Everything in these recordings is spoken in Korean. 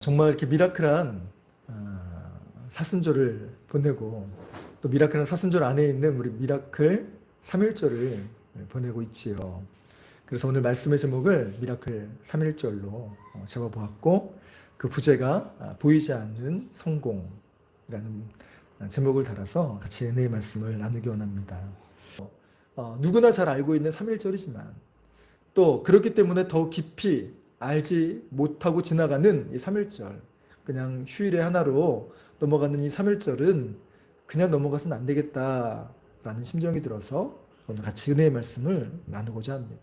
정말 이렇게 미라클한 사순절을 보내고 또 미라클한 사순절 안에 있는 우리 미라클 3일절을 보내고 있지요. 그래서 오늘 말씀의 제목을 미라클 3일절로 잡아보았고 그 부제가 보이지 않는 성공이라는 제목을 달아서 같이 은혜의 말씀을 나누기 원합니다. 누구나 잘 알고 있는 3일절이지만 또 그렇기 때문에 더 깊이 알지 못하고 지나가는 이 3일절, 그냥 휴일의 하나로 넘어가는 이 3일절은 그냥 넘어가서는 안 되겠다라는 심정이 들어서 오늘 같이 은혜의 말씀을 나누고자 합니다.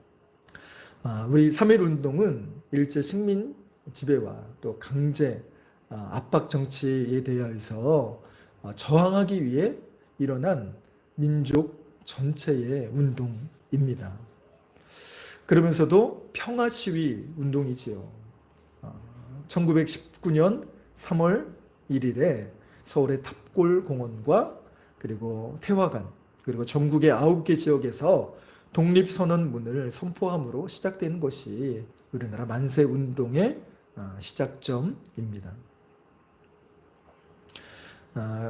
우리 3.1 운동은 일제 식민 지배와 또 강제 압박 정치에 대하여서 저항하기 위해 일어난 민족 전체의 운동입니다. 그러면서도 평화 시위 운동이지요. 1919년 3월 1일에 서울의 탑골공원과 그리고 태화관 그리고 전국의 9개 지역에서 독립선언문을 선포함으로 시작되는 것이 우리나라 만세 운동의 시작점입니다.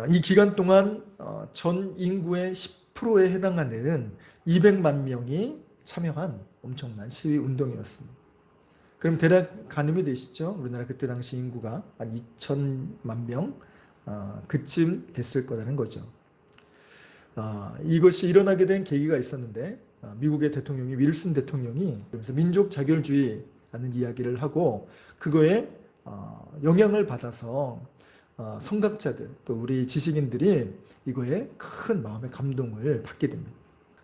이 기간 동안 전 인구의 10%에 해당하는 200만 명이 참여한 엄청난 시위 운동이었습니다. 그럼 대략 가늠이 되시죠? 우리나라 그때 당시 인구가 한 2천만 명 그쯤 됐을 거라는 거죠. 이것이 일어나게 된 계기가 있었는데 미국의 대통령이 윌슨 대통령이 그러면서 민족 자결주의라는 이야기를 하고 그거에 영향을 받아서 선각자들 또 우리 지식인들이 이거에 큰 마음의 감동을 받게 됩니다.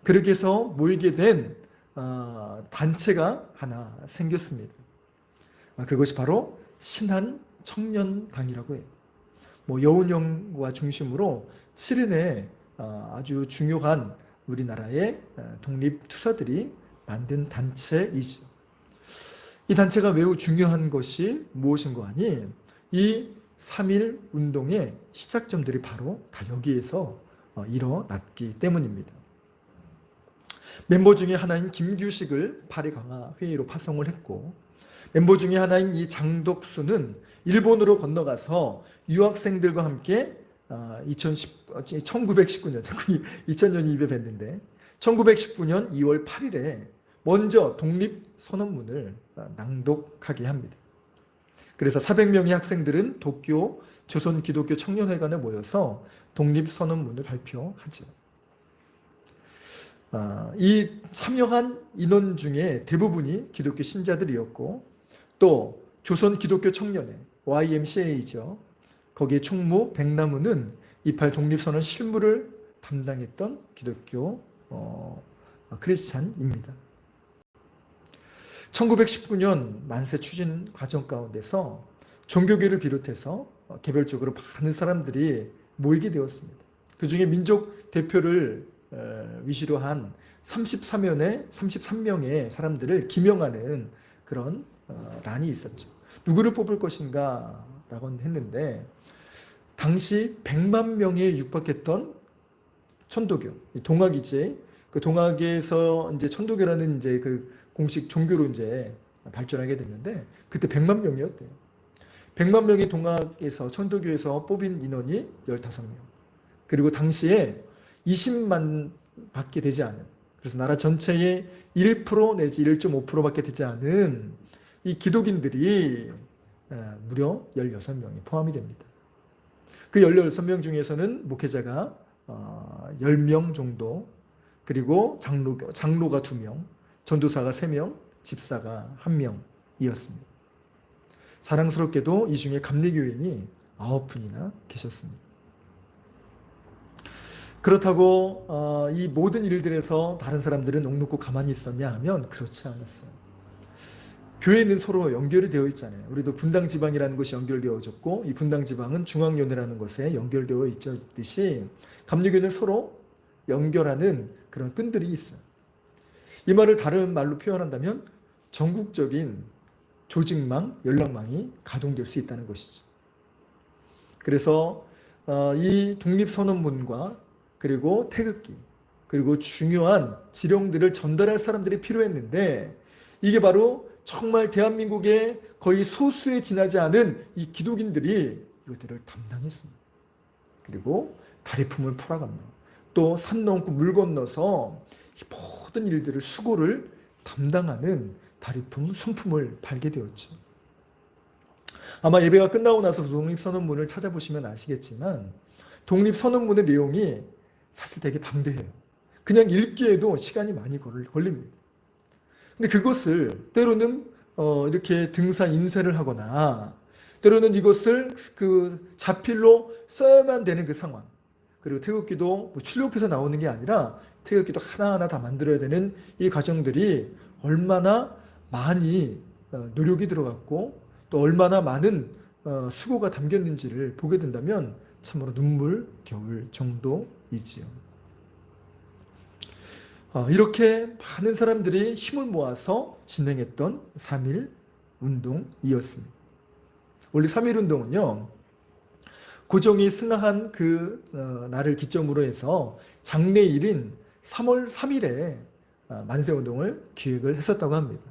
그렇게 해서 모이게 된 단체가 하나 생겼습니다. 그것이 바로 신한청년당이라고 해요. 여운형과 중심으로 7인의 아주 중요한 우리나라의 독립투사들이 만든 단체이죠. 이 단체가 매우 중요한 것이 무엇인가 하니 이 3.1 운동의 시작점들이 바로 다 여기에서 일어났기 때문입니다. 멤버 중에 하나인 김규식을 파리강화회의로 파송을 했고 멤버 중에 하나인 이 장덕수는 일본으로 건너가서 유학생들과 함께 1919년, 자꾸 2000년이 입에 뱉는데 1919년 2월 8일에 먼저 독립선언문을 낭독하게 합니다. 그래서 400명의 학생들은 도쿄 조선기독교 청년회관에 모여서 독립선언문을 발표하죠. 이 참여한 인원 중에 대부분이 기독교 신자들이었고 또 조선기독교 청년회 YMCA죠. 거기에 총무 백나무는 28 독립선언 실무를 담당했던 기독교 크리스찬입니다. 1919년 만세 추진 과정 가운데서 종교계를 비롯해서 개별적으로 많은 사람들이 모이게 되었습니다. 그 중에 민족 대표를 위시로 한 33명의 사람들을 기명하는 그런 란이 있었죠. 누구를 뽑을 것인가 라고 했는데 당시 100만 명에 육박했던 천도교, 동학이지. 그 동학에서 이제 천도교라는 이제 그 공식 종교로 이제 발전하게 됐는데 그때 100만 명이었대요. 100만 명의 동학에서 천도교에서 뽑힌 인원이 15명. 그리고 당시에 20만 밖에 되지 않은, 그래서 나라 전체의 1% 내지 1.5%밖에 되지 않은 이 기독인들이 무려 16명이 포함이 됩니다. 그 16명 중에서는 목회자가 10명 정도, 그리고 장로가 2명, 전도사가 3명, 집사가 1명이었습니다. 자랑스럽게도 이 중에 감리교인이 9분이나 계셨습니다. 그렇다고 이 모든 일들에서 다른 사람들은 옥놓고 가만히 있었냐 하면 그렇지 않았어요. 교회는 서로 연결이 되어 있잖아요. 우리도 분당지방이라는 것이 연결되어졌고 이 분당지방은 중앙연회라는 것에 연결되어 있듯이 감리교는 서로 연결하는 그런 끈들이 있어요. 이 말을 다른 말로 표현한다면 전국적인 조직망, 연락망이 가동될 수 있다는 것이죠. 그래서 이 독립선언문과 그리고 태극기, 그리고 중요한 지령들을 전달할 사람들이 필요했는데 이게 바로 정말 대한민국의 거의 소수에 지나지 않은 이 기독인들이 이것들을 담당했습니다. 그리고 다리품을 풀어가며 또 산 넘고 물 건너서 이 모든 일들을 수고를 담당하는 다리품, 손품을 팔게 되었죠. 아마 예배가 끝나고 나서 독립선언문을 찾아보시면 아시겠지만 독립선언문의 내용이 사실 되게 방대해요. 그냥 읽기에도 시간이 많이 걸립니다. 근데 그것을 때로는 이렇게 등사 인쇄를 하거나 때로는 이것을 그 자필로 써야만 되는 그 상황. 그리고 태극기도 뭐 출력해서 나오는 게 아니라 태극기도 하나하나 다 만들어야 되는 이 과정들이 얼마나 많이 노력이 들어갔고 또 얼마나 많은 수고가 담겼는지를 보게 된다면 참으로 눈물겨울 정도이지요. 이렇게 많은 사람들이 힘을 모아서 진행했던 3.1 운동이었습니다. 원래 3.1 운동은요, 고종이 승하한 그 날을 기점으로 해서 장래일인 3월 3일에 만세운동을 기획을 했었다고 합니다.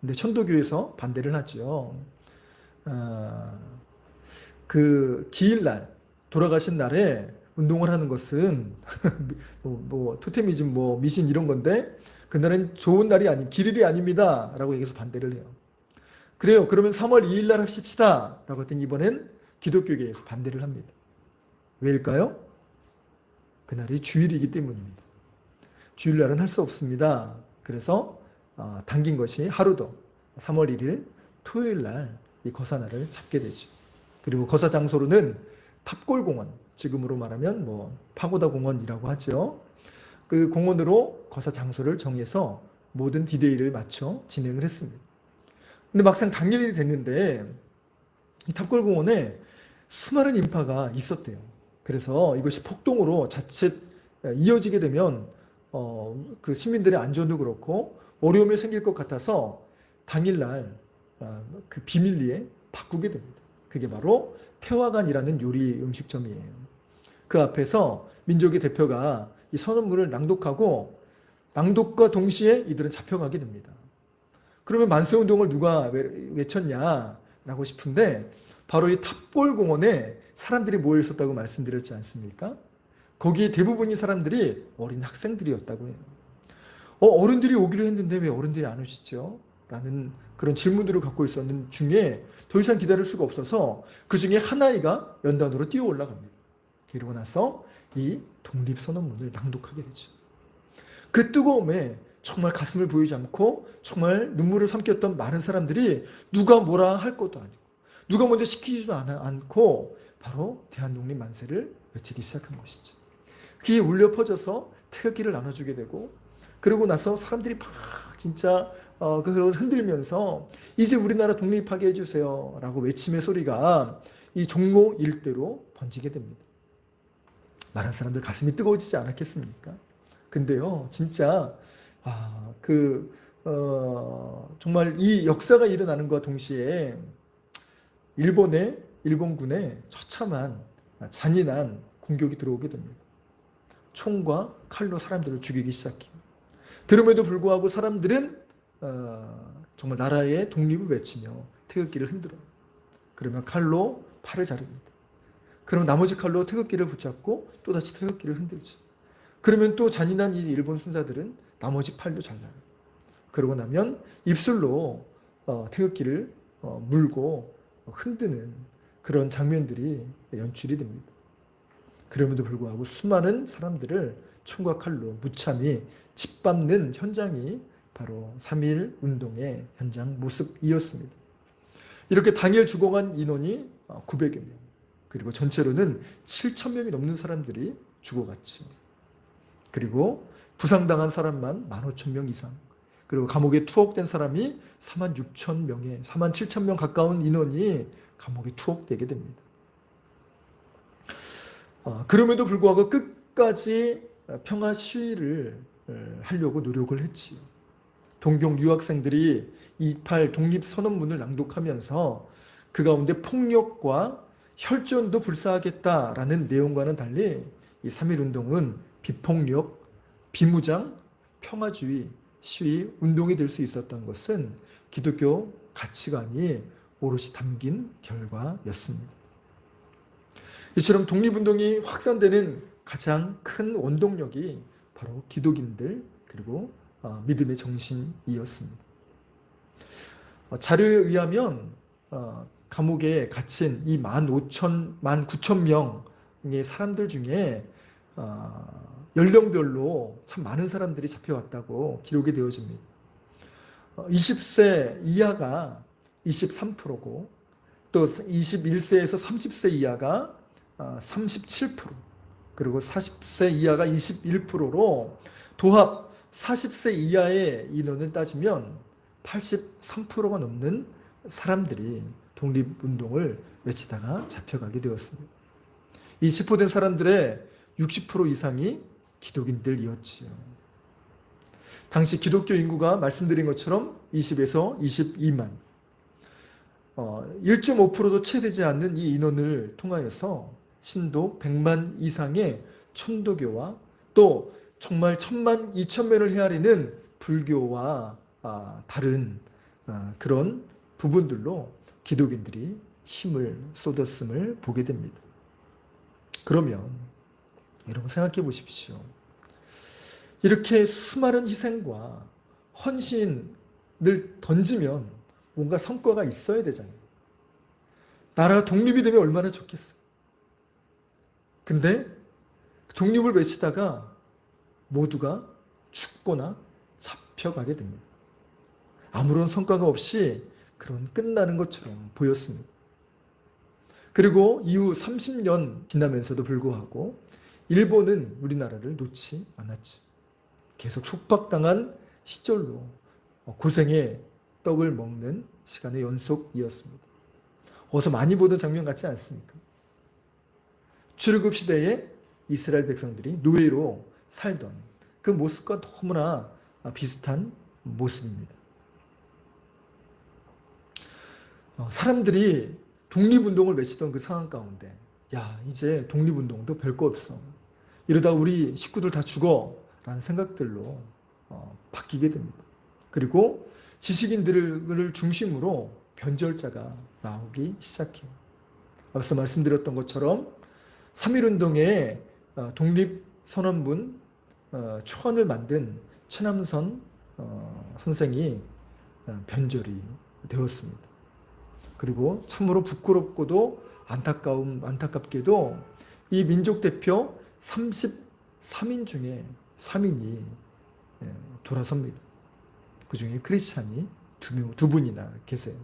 근데 천도교에서 반대를 하죠. 그 기일날, 돌아가신 날에 운동을 하는 것은 토테미즘 미신 이런 건데 그날은 좋은 날이 아닌 기일이 아닙니다 라고 얘기해서 반대를 해요. 그래요, 그러면 3월 2일 날 합시다 라고 했더니 이번엔 기독교계에서 반대를 합니다. 왜일까요? 그날이 주일이기 때문입니다. 주일날은 할 수 없습니다. 그래서 당긴 것이 하루 더 3월 1일 토요일 날 이 거사날을 잡게 되죠. 그리고 거사 장소로는 탑골공원, 지금으로 말하면 파고다 공원이라고 하죠. 그 공원으로 거사 장소를 정해서 모든 디데이를 맞춰 진행을 했습니다. 근데 막상 당일이 됐는데 이 탑골공원에 수많은 인파가 있었대요. 그래서 이것이 폭동으로 자칫 이어지게 되면 그 시민들의 안전도 그렇고 어려움이 생길 것 같아서 당일날 그 비밀리에 바꾸게 됩니다. 그게 바로 태화관이라는 요리 음식점이에요. 그 앞에서 민족의 대표가 이 선언문을 낭독하고 낭독과 동시에 이들은 잡혀가게 됩니다. 그러면 만세운동을 누가 외쳤냐라고 싶은데 바로 이 탑골공원에 사람들이 모여 있었다고 말씀드렸지 않습니까? 거기에 대부분의 사람들이 어린 학생들이었다고 해요. 어른들이 오기로 했는데 왜 어른들이 안 오시죠? 라는 그런 질문들을 갖고 있었는 중에 더 이상 기다릴 수가 없어서 그 중에 한 아이가 연단으로 뛰어 올라갑니다. 그러고 나서 이 독립선언문을 낭독하게 되죠. 그 뜨거움에 정말 가슴을 보이지 않고 정말 눈물을 삼켰던 많은 사람들이 누가 뭐라 할 것도 아니고 누가 먼저 시키지도 않고 바로 대한독립 만세를 외치기 시작한 것이죠. 그게 울려 퍼져서 태극기를 나눠주게 되고 그러고 나서 사람들이 막 진짜 그걸 흔들면서 이제 우리나라 독립하게 해주세요 라고 외침의 소리가 이 종로 일대로 번지게 됩니다. 많은 사람들 가슴이 뜨거워지지 않았겠습니까? 근데요 진짜 정말 이 역사가 일어나는과 동시에 일본군의 처참한 잔인한 공격이 들어오게 됩니다. 총과 칼로 사람들을 죽이기 시작해요. 그럼에도 불구하고 사람들은 정말 나라의 독립을 외치며 태극기를 흔들어요. 그러면 칼로 팔을 자릅니다. 그럼 나머지 칼로 태극기를 붙잡고 또다시 태극기를 흔들죠. 그러면 또 잔인한 이 일본 순사들은 나머지 팔도 잘라요. 그러고 나면 입술로 태극기를 물고 흔드는 그런 장면들이 연출이 됩니다. 그럼에도 불구하고 수많은 사람들을 총과 칼로 무참히 짓밟는 현장이 바로 3.1 운동의 현장 모습이었습니다. 이렇게 당일 죽어간 인원이 900여 명, 그리고 전체로는 7,000명이 넘는 사람들이 죽어갔죠. 그리고 부상당한 사람만 15,000명 이상, 그리고 감옥에 투옥된 사람이 46,000명에 47,000명 가까운 인원이 감옥에 투옥되게 됩니다. 그럼에도 불구하고 끝까지 평화 시위를 하려고 노력을 했지요. 동경 유학생들이 2.8 독립선언문을 낭독하면서 그 가운데 폭력과 혈전도 불사하겠다라는 내용과는 달리 이 3.1 운동은 비폭력, 비무장, 평화주의 시위 운동이 될 수 있었던 것은 기독교 가치관이 오롯이 담긴 결과였습니다. 이처럼 독립운동이 확산되는 가장 큰 원동력이 바로 기독인들 그리고 믿음의 정신이었습니다. 자료에 의하면 감옥에 갇힌 이 19,000명의 사람들 중에 연령별로 참 많은 사람들이 잡혀왔다고 기록이 되어집니다. 20세 이하가 23%고 또 21세에서 30세 이하가 37%, 그리고 40세 이하가 21%로 도합 40세 이하의 인원을 따지면 83%가 넘는 사람들이 독립운동을 외치다가 잡혀가게 되었습니다. 이 체포된 사람들의 60% 이상이 기독인들이었지요. 당시 기독교 인구가 말씀드린 것처럼 20에서 22만, 1.5%도 채 되지 않는 이 인원을 통하여서 신도 100만 이상의 천도교와 또 정말 1000만 2000명을 헤아리는 불교와 다른 그런 부분들로 기독인들이 힘을 쏟았음을 보게 됩니다. 그러면 여러분 생각해 보십시오. 이렇게 수많은 희생과 헌신을 던지면 뭔가 성과가 있어야 되잖아요. 나라가 독립이 되면 얼마나 좋겠어요. 근데 독립을 외치다가 모두가 죽거나 잡혀가게 됩니다. 아무런 성과가 없이 그런 끝나는 것처럼 보였습니다. 그리고 이후 30년 지나면서도 불구하고 일본은 우리나라를 놓지 않았죠. 계속 속박당한 시절로 고생의 떡을 먹는 시간의 연속이었습니다. 어서 많이 보던 장면 같지 않습니까? 출애굽 시대에 이스라엘 백성들이 노예로 살던 그 모습과 너무나 비슷한 모습입니다. 사람들이 독립운동을 외치던 그 상황 가운데 야, 이제 독립운동도 별거 없어. 이러다 우리 식구들 다 죽어. 라는 생각들로 바뀌게 됩니다. 그리고 지식인들을 중심으로 변절자가 나오기 시작해요. 앞서 말씀드렸던 것처럼 3.1운동의 독립선언문 초안을 만든 최남선 선생이 변절이 되었습니다. 그리고 참으로 부끄럽고도 안타깝게도 이 민족 대표 33인 중에 3인이 돌아섭니다. 그 중에 크리스찬이 두 분이나 계세요.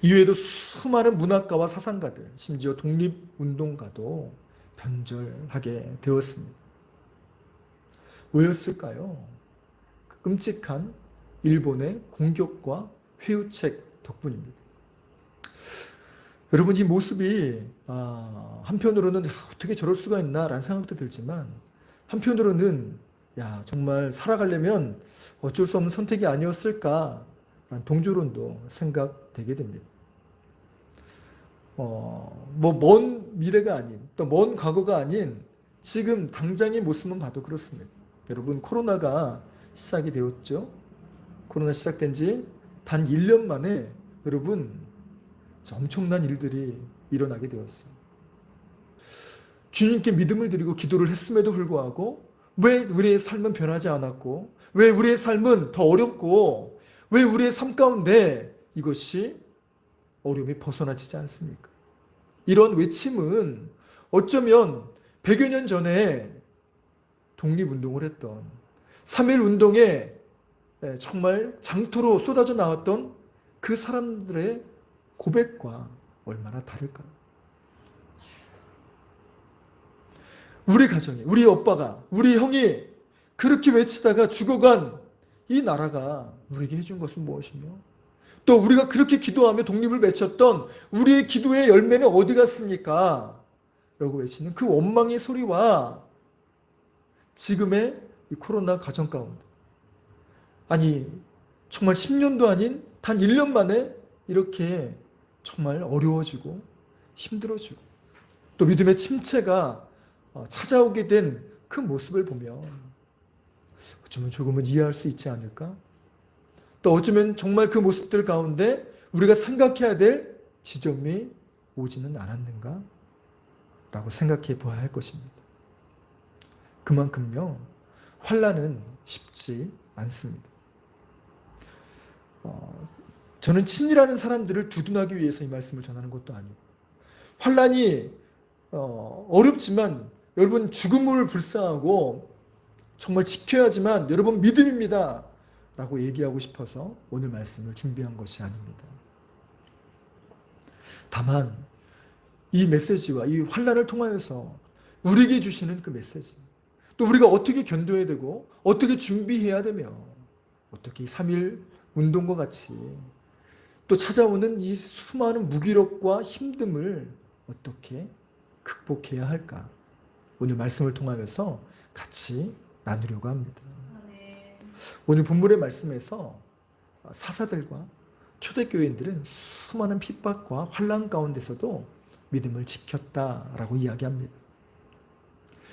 이외에도 수많은 문학가와 사상가들, 심지어 독립운동가도 변절하게 되었습니다. 왜였을까요? 그 끔찍한 일본의 공격과 회유책 덕분입니다. 여러분, 이 모습이 한편으로는 어떻게 저럴 수가 있나 라는 생각도 들지만 한편으로는 정말 살아가려면 어쩔 수 없는 선택이 아니었을까 라는 동조론도 생각되게 됩니다. 먼 미래가 아닌 또 먼 과거가 아닌 지금 당장의 모습만 봐도 그렇습니다. 여러분, 코로나가 시작이 되었죠. 코로나 시작된 지 단 1년 만에 여러분 엄청난 일들이 일어나게 되었어요. 주님께 믿음을 드리고 기도를 했음에도 불구하고 왜 우리의 삶은 변하지 않았고 왜 우리의 삶은 더 어렵고 왜 우리의 삶 가운데 이것이 어려움이 벗어나지지 않습니까? 이런 외침은 어쩌면 100여 년 전에 독립운동을 했던 3.1운동에 정말 장터로 쏟아져 나왔던 그 사람들의 고백과 얼마나 다를까요? 우리 가정이, 우리 오빠가, 우리 형이 그렇게 외치다가 죽어간 이 나라가 우리에게 해준 것은 무엇이며 또 우리가 그렇게 기도하며 독립을 외쳤던 우리의 기도의 열매는 어디 갔습니까? 라고 외치는 그 원망의 소리와 지금의 이 코로나 가정 가운데 아니 정말 10년도 아닌 단 1년 만에 이렇게 정말 어려워지고 힘들어지고 또 믿음의 침체가 찾아오게 된 그 모습을 보면 어쩌면 조금은 이해할 수 있지 않을까? 또 어쩌면 정말 그 모습들 가운데 우리가 생각해야 될 지점이 오지는 않았는가? 라고 생각해 보아야 할 것입니다. 그만큼요, 환난은 쉽지 않습니다. 저는 친이라는 사람들을 두둔하기 위해서 이 말씀을 전하는 것도 아니고, 환난이 어렵지만 여러분 죽음을 불쌍하고 정말 지켜야지만 여러분 믿음입니다 라고 얘기하고 싶어서 오늘 말씀을 준비한 것이 아닙니다. 다만 이 메시지와 이 환난을 통하여서 우리에게 주시는 그 메시지, 또 우리가 어떻게 견뎌야 되고 어떻게 준비해야 되며 어떻게 3.1 운동과 같이 또 찾아오는 이 수많은 무기력과 힘듦을 어떻게 극복해야 할까, 오늘 말씀을 통하여서 같이 나누려고 합니다. 오늘 본문의 말씀에서 사사들과 초대교인들은 수많은 핍박과 환난 가운데서도 믿음을 지켰다라고 이야기합니다.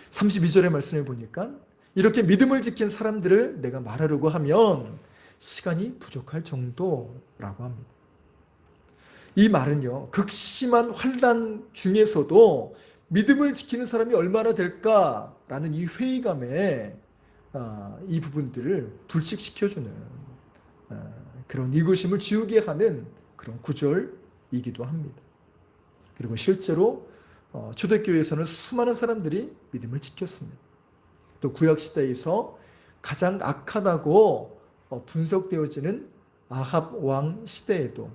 32절의 말씀을 보니까 이렇게 믿음을 지킨 사람들을 내가 말하려고 하면 시간이 부족할 정도라고 합니다. 이 말은요, 극심한 환난 중에서도 믿음을 지키는 사람이 얼마나 될까라는 이 회의감에 이 부분들을 불식시켜주는 그런 의구심을 지우게 하는 그런 구절이기도 합니다. 그리고 실제로 초대교회에서는 수많은 사람들이 믿음을 지켰습니다. 또 구약시대에서 가장 악하다고 분석되어지는 아합 왕 시대에도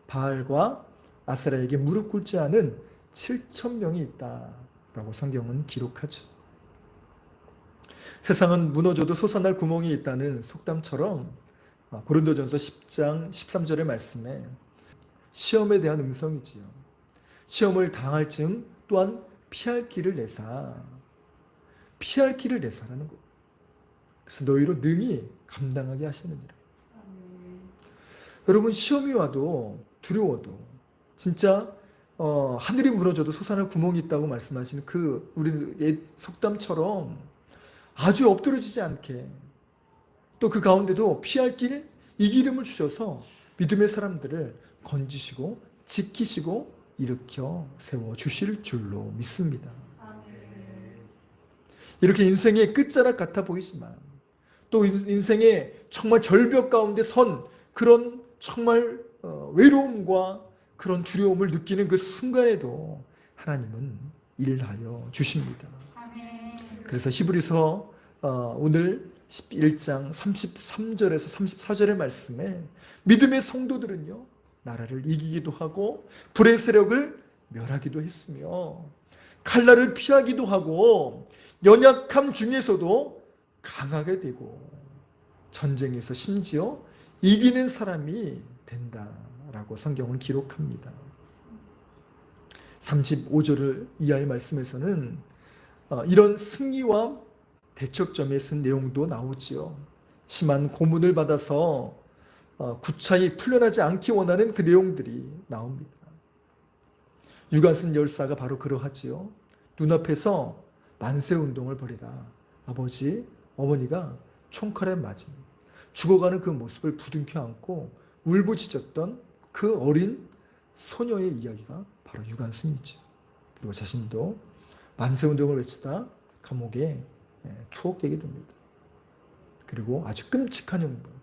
바알과 아세라에게 무릎 꿇지 않은 7,000명이 있다라고 성경은 기록하죠. 세상은 무너져도 솟아날 구멍이 있다는 속담처럼 고린도전서 10장 13절의 말씀에 시험에 대한 음성이지요. 시험을 당할 즈음 또한 피할 길을 내사라는 것. 그래서 너희로 능히 감당하게 하시느니라. 여러분, 시험이 와도 두려워도 진짜 하늘이 무너져도 솟아날 구멍이 있다고 말씀하시는 그 우리 옛 속담처럼 아주 엎드려지지 않게, 또 그 가운데도 피할 길, 이 기름을 주셔서 믿음의 사람들을 건지시고 지키시고 일으켜 세워 주실 줄로 믿습니다. 이렇게 인생의 끝자락 같아 보이지만 또 인생의 정말 절벽 가운데 선 그런 정말 외로움과 그런 두려움을 느끼는 그 순간에도 하나님은 일하여 주십니다. 그래서 히브리서 오늘 11장 33절에서 34절의 말씀에 믿음의 성도들은요, 나라를 이기기도 하고 불의 세력을 멸하기도 했으며 칼날을 피하기도 하고 연약함 중에서도 강하게 되고 전쟁에서 심지어 이기는 사람이 된다라고 성경은 기록합니다. 35절 이하의 말씀에서는 이런 승리와 대척점에 쓴 내용도 나오지요. 심한 고문을 받아서 구차히 풀려나지 않기 원하는 그 내용들이 나옵니다. 유관순 열사가 바로 그러하지요. 눈앞에서 만세운동을 벌이다 아버지, 어머니가 총칼에 맞은 죽어가는 그 모습을 부둥켜 안고 울부짖었던 그 어린 소녀의 이야기가 바로 유관순이죠. 그리고 자신도 만세운동을 외치다 감옥에 투옥되게 됩니다. 그리고 아주 끔찍한 형벌,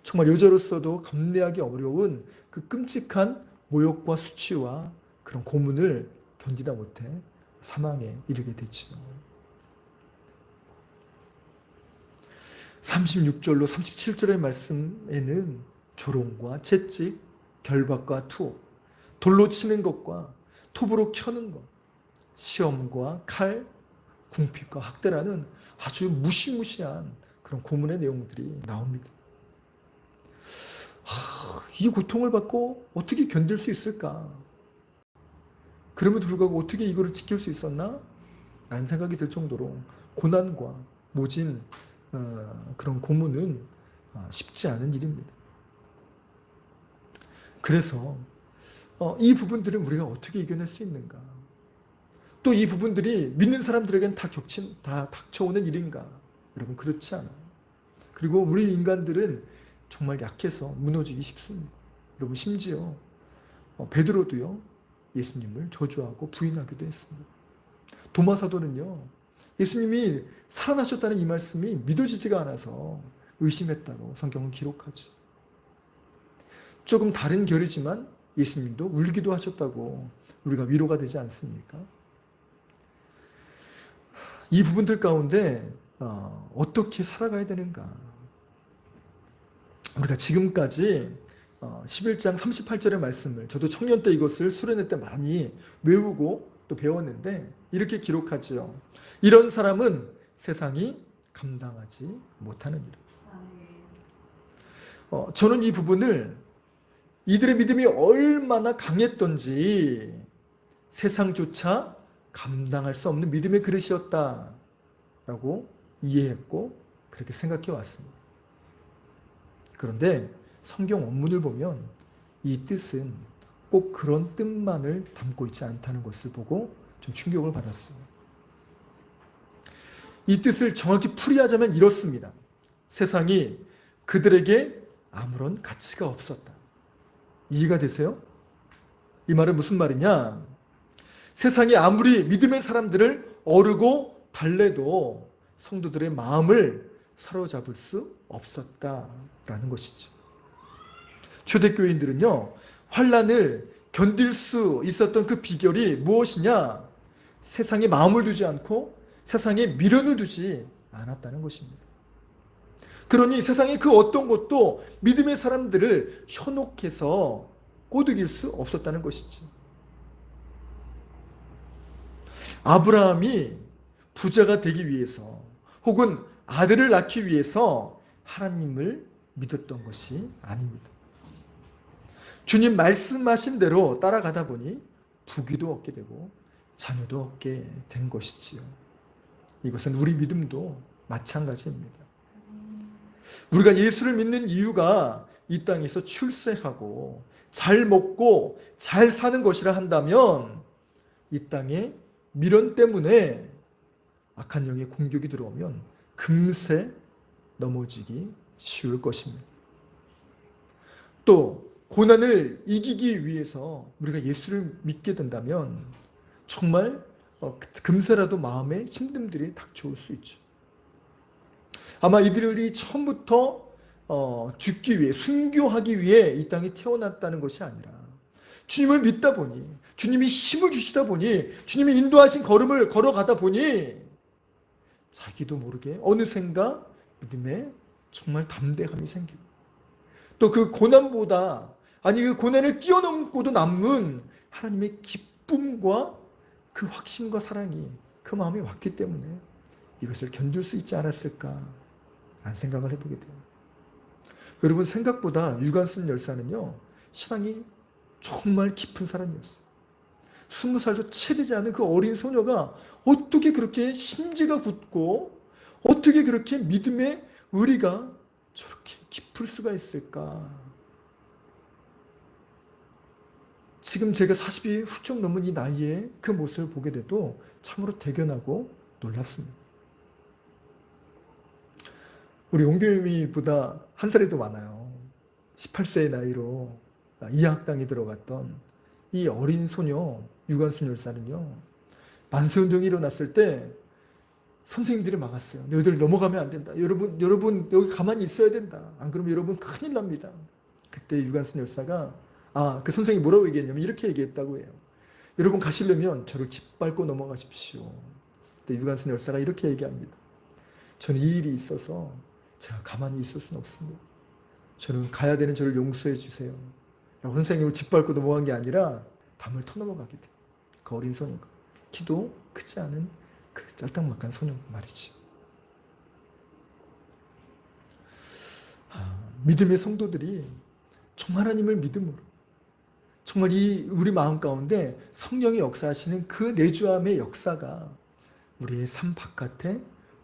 정말 여자로서도 감내하기 어려운 그 끔찍한 모욕과 수치와 그런 고문을 견디다 못해 사망에 이르게 되죠. 36절로 37절의 말씀에는 조롱과 채찍, 결박과 투옥, 돌로 치는 것과 톱으로 켜는 것, 시험과 칼, 궁핍과 학대라는 아주 무시무시한 그런 고문의 내용들이 나옵니다. 이 고통을 받고 어떻게 견딜 수 있을까? 그럼에도 불구하고 어떻게 이거를 지킬 수 있었나? 라는 생각이 들 정도로 고난과 모진 그런 고문은 쉽지 않은 일입니다. 그래서 이 부분들은 우리가 어떻게 이겨낼 수 있는가? 또 이 부분들이 믿는 사람들에게는 다 닥쳐오는 일인가? 여러분, 그렇지 않아요. 그리고 우리 인간들은 정말 약해서 무너지기 쉽습니다. 여러분 심지어 베드로도요 예수님을 저주하고 부인하기도 했습니다. 도마 사도는요 예수님이 살아나셨다는 이 말씀이 믿어지지가 않아서 의심했다고 성경은 기록하죠. 조금 다른 결이지만 예수님도 울기도 하셨다고 우리가 위로가 되지 않습니까? 이 부분들 가운데 어떻게 살아가야 되는가? 우리가 지금까지 11장 38절의 말씀을 저도 청년 때 이것을 수련회 때 많이 외우고 또 배웠는데 이렇게 기록하지요. 이런 사람은 세상이 감당하지 못하느니라. 저는 이 부분을 이들의 믿음이 얼마나 강했던지 세상조차 감당할 수 없는 믿음의 그릇이었다라고 이해했고 그렇게 생각해 왔습니다. 그런데 성경 원문을 보면 이 뜻은 꼭 그런 뜻만을 담고 있지 않다는 것을 보고 좀 충격을 받았어요. 이 뜻을 정확히 풀이하자면 이렇습니다. 세상이 그들에게 아무런 가치가 없었다. 이해가 되세요? 이 말은 무슨 말이냐? 세상이 아무리 믿음의 사람들을 어르고 달래도 성도들의 마음을 사로잡을 수 없었다라는 것이죠. 초대교인들은요, 환난을 견딜 수 있었던 그 비결이 무엇이냐? 세상에 마음을 두지 않고 세상에 미련을 두지 않았다는 것입니다. 그러니 세상의 그 어떤 것도 믿음의 사람들을 현혹해서 꼬드길 수 없었다는 것이죠. 아브라함이 부자가 되기 위해서 혹은 아들을 낳기 위해서 하나님을 믿었던 것이 아닙니다. 주님 말씀하신 대로 따라가다 보니 부귀도 얻게 되고 자녀도 얻게 된 것이지요. 이것은 우리 믿음도 마찬가지입니다. 우리가 예수를 믿는 이유가 이 땅에서 출세하고 잘 먹고 잘 사는 것이라 한다면 이 땅에 미련 때문에 악한 영의 공격이 들어오면 금세 넘어지기 쉬울 것입니다. 또 고난을 이기기 위해서 우리가 예수를 믿게 된다면 정말 금세라도 마음에 힘듦들이 닥쳐올 수 있죠. 아마 이들이 처음부터 죽기 위해, 순교하기 위해 이 땅에 태어났다는 것이 아니라 주님을 믿다 보니, 주님이 힘을 주시다 보니, 주님이 인도하신 걸음을 걸어가다 보니 자기도 모르게 어느샌가 믿음에 정말 담대함이 생기고 또 그 고난보다 아니 그 고난을 뛰어넘고도 남은 하나님의 기쁨과 그 확신과 사랑이 그 마음에 왔기 때문에 이것을 견딜 수 있지 않았을까 라는 생각을 해보게 돼요. 여러분 생각보다 유관순 열사는요 신앙이 정말 깊은 사람이었어요. 20살도 채 되지 않은 그 어린 소녀가 어떻게 그렇게 심지가 굳고 어떻게 그렇게 믿음의 의리가 저렇게 깊을 수가 있을까. 지금 제가 40이 훌쩍 넘은 이 나이에 그 모습을 보게 돼도 참으로 대견하고 놀랍습니다. 우리 용규미보다 한 살이 더 많아요. 18세의 나이로 이학당에 들어갔던 이 어린 소녀 유관순 열사는요. 만세운동이 일어났을 때 선생님들이 막았어요. 너희들 넘어가면 안 된다. 여러분 여기 가만히 있어야 된다. 안 그러면 여러분 큰일 납니다. 그때 유관순 열사가 그 선생님이 뭐라고 얘기했냐면 이렇게 얘기했다고 해요. 여러분 가시려면 저를 짓밟고 넘어가십시오. 그때 유관순 열사가 이렇게 얘기합니다. 저는 이 일이 있어서 제가 가만히 있을 수는 없습니다. 저는 가야 되는 저를 용서해 주세요. 선생님을 짓밟고 넘어간 게 아니라 담을 터넘어가게 돼요. 그 어린 소녀가. 키도 크지 않은 그 짤딱막한 소녀 말이지. 믿음의 성도들이 정말 하나님을 믿음으로 정말 우리 마음 가운데 성령이 역사하시는 그 내주함의 역사가 우리의 삶 바깥에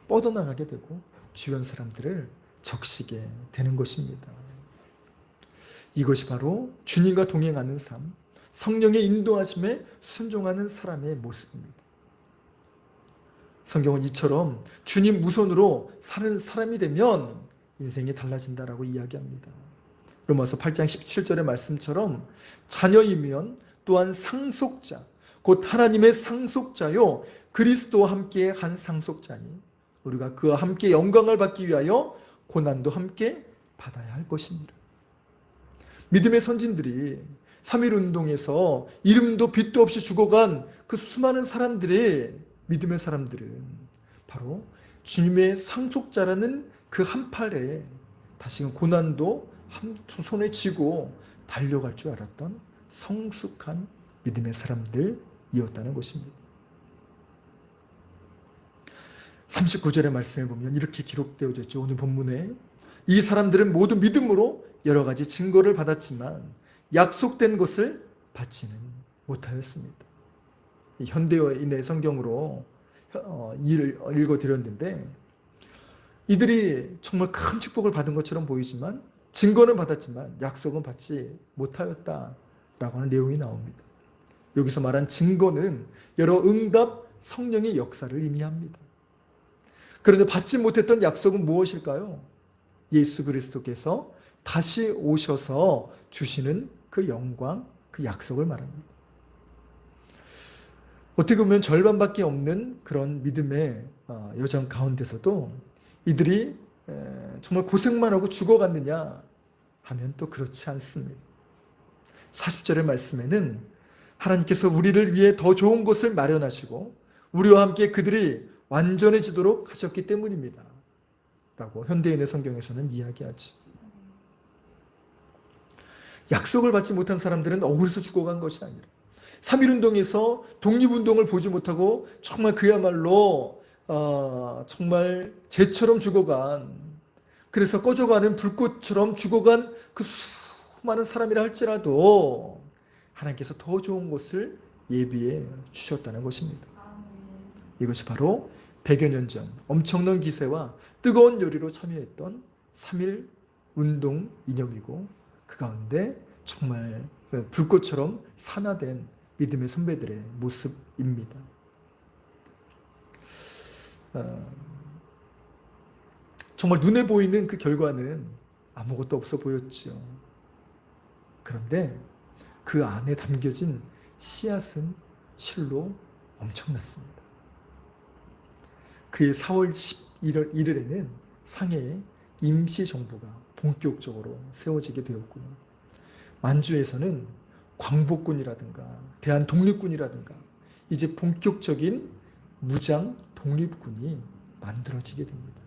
뻗어나가게 되고 주변 사람들을 적시게 되는 것입니다. 이것이 바로 주님과 동행하는 삶, 성령의 인도하심에 순종하는 사람의 모습입니다. 성경은 이처럼 주님 무선으로 사는 사람이 되면 인생이 달라진다라고 이야기합니다. 로마서 8장 17절의 말씀처럼 자녀이면 또한 상속자, 곧 하나님의 상속자요 그리스도와 함께 한 상속자니 우리가 그와 함께 영광을 받기 위하여 고난도 함께 받아야 할 것이니라. 믿음의 선진들이 3.1운동에서 이름도 빛도 없이 죽어간 그 수많은 사람들의 믿음의 사람들은 바로 주님의 상속자라는 그 한 팔에 다시금 고난도 한 손에 쥐고 달려갈 줄 알았던 성숙한 믿음의 사람들이었다는 것입니다. 39절의 말씀을 보면 이렇게 기록되어져 있죠. 오늘 본문에 이 사람들은 모두 믿음으로 여러 가지 증거를 받았지만 약속된 것을 받지는 못하였습니다. 현대인의 성경으로 읽어드렸는데 이들이 정말 큰 축복을 받은 것처럼 보이지만 증거는 받았지만 약속은 받지 못하였다라고 하는 내용이 나옵니다. 여기서 말한 증거는 여러 응답 성령의 역사를 의미합니다. 그런데 받지 못했던 약속은 무엇일까요? 예수 그리스도께서 다시 오셔서 주시는 그 영광, 그 약속을 말합니다. 어떻게 보면 절반밖에 없는 그런 믿음의 여정 가운데서도 이들이 정말 고생만 하고 죽어갔느냐 하면 또 그렇지 않습니다. 40절의 말씀에는 하나님께서 우리를 위해 더 좋은 것을 마련하시고 우리와 함께 그들이 완전해지도록 하셨기 때문입니다. 라고 현대인의 성경에서는 이야기하죠. 약속을 받지 못한 사람들은 억울해서 죽어간 것이 아니라 3.1운동에서 독립운동을 보지 못하고 정말 그야말로 정말 재처럼 죽어간, 그래서 꺼져가는 불꽃처럼 죽어간 그 수많은 사람이라 할지라도 하나님께서 더 좋은 것을 예비해 주셨다는 것입니다. 이것이 바로 100여 년 전 엄청난 기세와 뜨거운 열의로 참여했던 3.1운동 이념이고 그 가운데 정말 불꽃처럼 산화된 믿음의 선배들의 모습입니다. 정말 눈에 보이는 그 결과는 아무것도 없어 보였죠. 그런데 그 안에 담겨진 씨앗은 실로 엄청났습니다. 그해 4월 11일에는 상해에 임시정부가 본격적으로 세워지게 되었고요. 만주에서는 광복군이라든가 대한독립군이라든가 이제 본격적인 무장 독립군이 만들어지게 됩니다.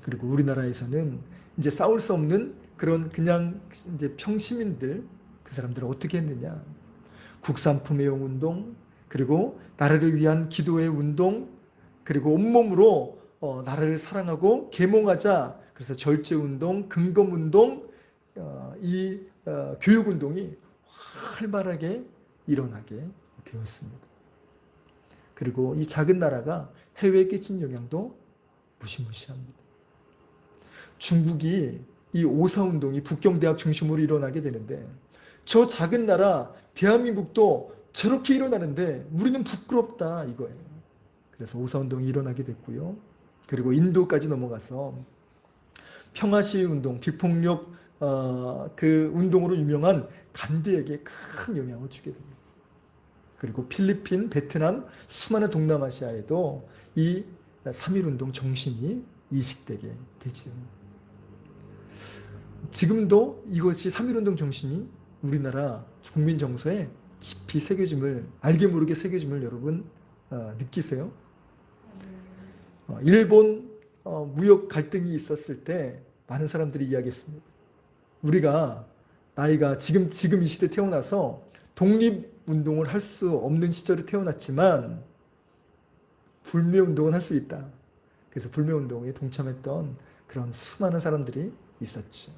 그리고 우리나라에서는 이제 싸울 수 없는 그런 그냥 이제 평시민들, 그 사람들은 어떻게 했느냐? 국산품 애용 운동, 그리고 나라를 위한 기도의 운동, 그리고 온몸으로 나라를 사랑하고 계몽하자. 그래서 절제 운동, 금검 운동, 이 교육 운동이 활발하게 일어나게 되었습니다. 그리고 이 작은 나라가 해외에 끼친 영향도 무시무시합니다. 중국이 이 오사운동이 북경대학 중심으로 일어나게 되는데 저 작은 나라 대한민국도 저렇게 일어나는데 우리는 부끄럽다 이거예요. 그래서 오사운동이 일어나게 됐고요. 그리고 인도까지 넘어가서 평화시위운동, 비폭력 그 운동으로 유명한 간디에게 큰 영향을 주게 됩니다. 그리고 필리핀, 베트남, 수많은 동남아시아에도 이 3.1운동 정신이 이식되게 되지요. 지금도 이것이 3.1운동 정신이 우리나라 국민 정서에 깊이 새겨짐을, 알게 모르게 새겨짐을 여러분 느끼세요? 일본 무역 갈등이 있었을 때 많은 사람들이 이야기했습니다. 우리가 나이가 지금 이 시대에 태어나서 독립운동을 할 수 없는 시절에 태어났지만 불매운동은 할 수 있다. 그래서 불매운동에 동참했던 그런 수많은 사람들이 있었죠.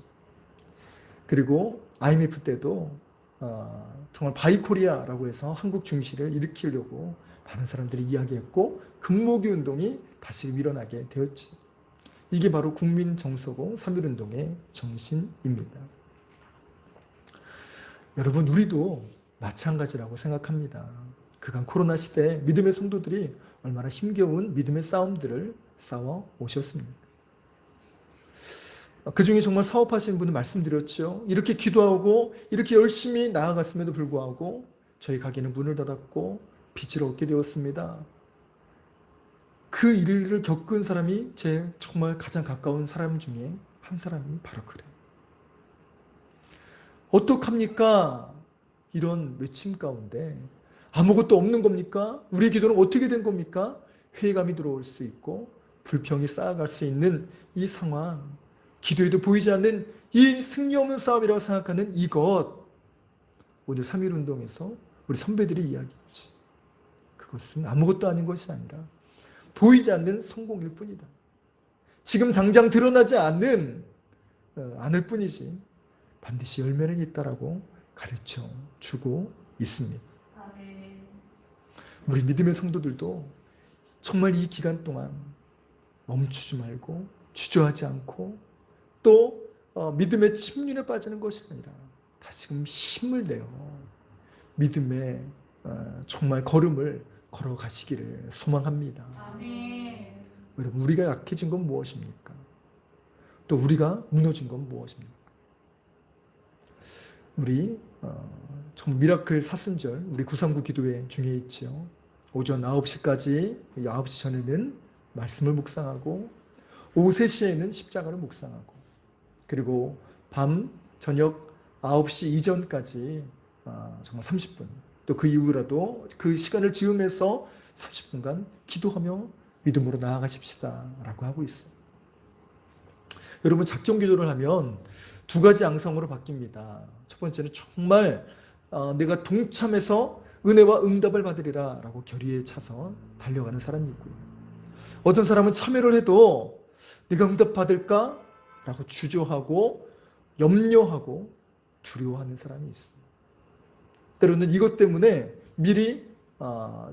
그리고 IMF 때도 정말 바이코리아라고 해서 한국 중시를 일으키려고 많은 사람들이 이야기했고 금모기 운동이 다시 일어나게 되었죠. 이게 바로 국민 정서고 3.1운동의 정신입니다. 여러분, 우리도 마찬가지라고 생각합니다. 그간 코로나 시대에 믿음의 성도들이 얼마나 힘겨운 믿음의 싸움들을 싸워 오셨습니까? 그 중에 정말 사업하시는 분은 말씀드렸죠. 이렇게 기도하고 이렇게 열심히 나아갔음에도 불구하고 저희 가게는 문을 닫았고 빚을 얻게 되었습니다. 그 일을 겪은 사람이 제 정말 가장 가까운 사람 중에 한 사람이 바로 그래요. 어떡합니까? 이런 외침 가운데 아무것도 없는 겁니까? 우리의 기도는 어떻게 된 겁니까? 회의감이 들어올 수 있고 불평이 쌓아갈 수 있는 이 상황, 기도에도 보이지 않는 이 승리 없는 싸움이라고 생각하는 이것, 오늘 3.1운동에서 우리 선배들이 이야기하지. 그것은 아무것도 아닌 것이 아니라 보이지 않는 성공일 뿐이다. 지금 당장 드러나지 않을 뿐이지 반드시 열매는 있다라고 가르쳐 주고 있습니다. 우리 믿음의 성도들도 정말 이 기간 동안 멈추지 말고 주저하지 않고 또 믿음의 침륜에 빠지는 것이 아니라 다시금 힘을 내어 믿음의 정말 걸음을 걸어가시기를 소망합니다. 아멘. 여러분, 우리가 약해진 건 무엇입니까? 또 우리가 무너진 건 무엇입니까? 우리 정말 미라클 사순절 우리 939 기도회 중에 있지요. 오전 9시까지 9시 전에는 말씀을 묵상하고 오후 3시에는 십자가를 묵상하고 그리고 밤 저녁 9시 이전까지 정말 30분 또 그 이후라도 그 시간을 지으면서 30분간 기도하며 믿음으로 나아가십시다 라고 하고 있어요. 여러분, 작정 기도를 하면 두 가지 양상으로 바뀝니다. 첫 번째는 정말 내가 동참해서 은혜와 응답을 받으리라 라고 결의에 차서 달려가는 사람이 있고요. 어떤 사람은 참여를 해도 내가 응답받을까? 라고 주저하고 염려하고 두려워하는 사람이 있습니다. 때로는 이것 때문에 미리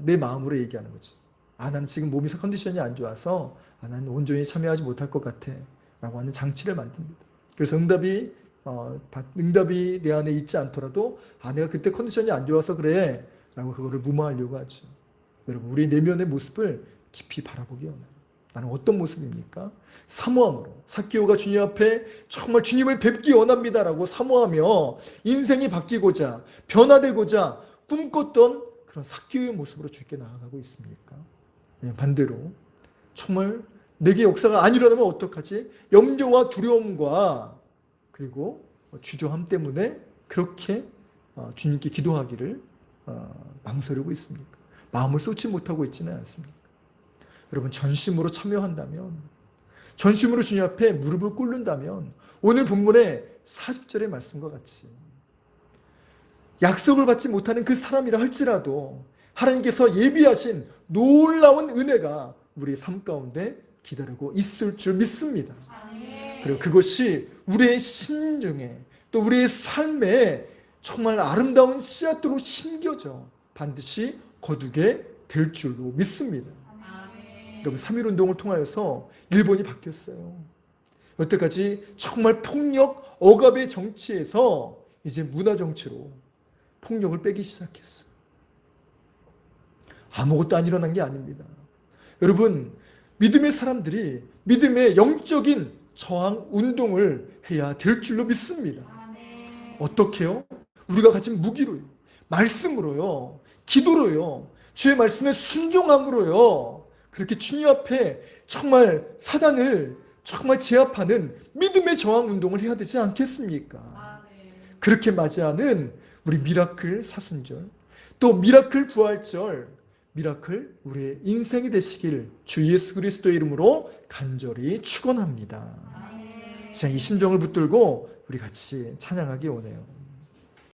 내 마음으로 얘기하는 거죠. 나는 지금 몸이 컨디션이 안 좋아서 나는 온전히 참여하지 못할 것 같아 라고 하는 장치를 만듭니다. 그래서 응답이 내 안에 있지 않더라도 내가 그때 컨디션이 안 좋아서 그래 라고 그거를 무마하려고 하죠. 여러분, 우리 내면의 모습을 깊이 바라보기 원해요. 나는 어떤 모습입니까? 사모함으로 삭개오가 주님 앞에 정말 주님을 뵙기 원합니다라고 사모하며 인생이 바뀌고자 변화되고자 꿈꿨던 그런 삭개오의 모습으로 주께 나아가고 있습니까? 반대로 정말 내게 역사가 안 일어나면 어떡하지? 염려와 두려움과 그리고 주저함 때문에 그렇게 주님께 기도하기를 망설이고 있습니까? 마음을 쏟지 못하고 있지는 않습니까? 여러분, 전심으로 참여한다면, 전심으로 주님 앞에 무릎을 꿇는다면 오늘 본문의 40절의 말씀과 같이 약속을 받지 못하는 그 사람이라 할지라도 하나님께서 예비하신 놀라운 은혜가 우리의 삶 가운데 기다리고 있을 줄 믿습니다. 그리고 그것이 우리의 심중에 또 우리의 삶에 정말 아름다운 씨앗으로 심겨져 반드시 거두게 될 줄로 믿습니다. 여러분, 3.1운동을 통하여서 일본이 바뀌었어요. 여태까지 정말 폭력, 억압의 정치에서 이제 문화 정치로 폭력을 빼기 시작했어요. 아무것도 안 일어난 게 아닙니다. 여러분, 믿음의 사람들이 믿음의 영적인 저항 운동을 해야 될 줄로 믿습니다. 어떻게요? 우리가 가진 무기로요, 말씀으로요, 기도로요, 주의 말씀에 순종함으로요, 그렇게 주님 앞에 정말 사단을 정말 제압하는 믿음의 저항 운동을 해야 되지 않겠습니까? 그렇게 맞이하는 우리 미라클 사순절, 또 미라클 부활절, 미라클 우리의 인생이 되시길 주 예수 그리스도의 이름으로 간절히 축원합니다. 이 심정을 붙들고 우리 같이 찬양하기 원해요.